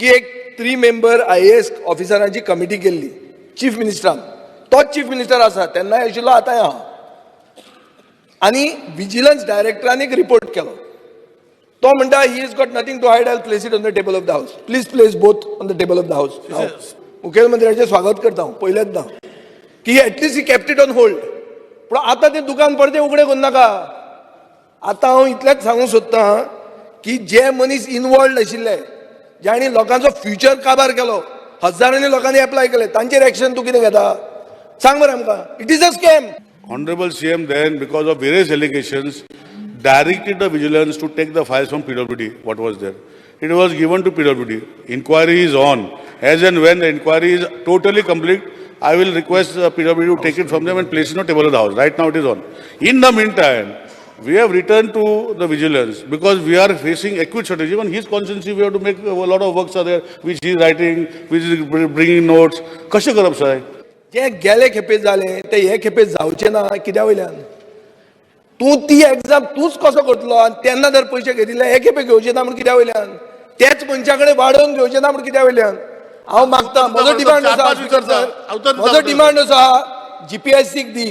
की एक 3 member IAS ऑफिसरांची committee केल्ली चीफ मिनिस्टरान. तोच चीफ मिनिस्टर आसा तेन्नाय आशिल्लो आतांय आहा. आनी विजिलन्स डायरेक्टरान एक रिपोर्ट केलो. तो म्हणटा he is got nothing to hide, I will place it on the table of the house. Please place both on the table of the house. मुखेलमंत्र्याचें स्वागत करता हांव पयलेंदा की at least he kept it on hold. पूण आतां तें दुकान परतें उगडें करूं नाका. आतां हांव इतलेंच सांगूंक सोदतां की जे मनीस इनवॉल्ड आशिल्ले, ज्यांनी लोकांचो फ्युचर काबार केलो, हजारांनी लोकांनी एप्लाय केले, तांचेर एक्शन तूं कितें घेता? सांग मरे आमकां. It is a scam. Honorable CM then, because of various allegations, directed the vigilance to take the files from PWD, what was there. It was given to PWD. Inquiry is on. As and when the inquiry is totally complete, I will request the PWD to take it from them and place it on the table of the house. Right now it is on. In the meantime, we have returned to the vigilance because we are facing acute shortage. Even his constituency, we have to make a lot of works are there, which he is writing, which is bringing notes. कशें करप साहेब? जे गेले खेपे जाले ते हे खेपे जावचे ना कित्या वयल्यान? तूं ती एग्जाम तूच कसो करतलो आनी तेन्ना जर पयशे घेतिल्ले हे खेपे घेवचे ना म्हण कित्या वयल्यान? त्याच मनशा कडेन वाडोवन घेवचे ना म्हण कित्या वयल्यान? हांव मागता, म्हजो डिमांड आसा, म्हजो डिमांड आसा, GPSCक दी,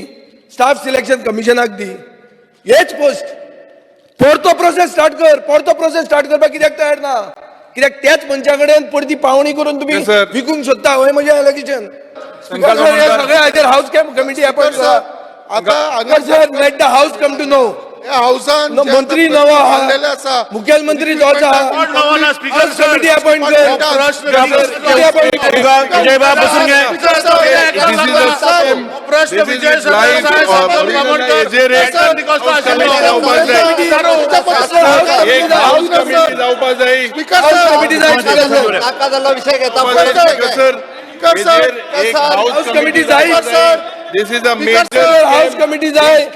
स्टाफ सिलेक्शन कमिशनाक दी, हेच पोस्ट. परतो प्रोसेस स्टार्ट कर. परतो प्रोसेस स्टार्ट करपाक कित्याक तयार ना? कित्याक त्याच मनशा कडेन परती पावणी करून तुम्ही विकूंक सोदता. हय म्हजें एलिगेशन. सगळे हाचेर हाऊस कमिटी अपॉइंट करा. आता let the house come to know. मंत्री नवो आहा, मुखेलमंत्री तोच आहा, हाऊस कमिटी अपॉइंट कर. विजयबाब बसून घे. प्रश्न विजय विषय घेता. हाऊस कमिटी जाय. दिस इज अ हाऊस कमिटी जाय.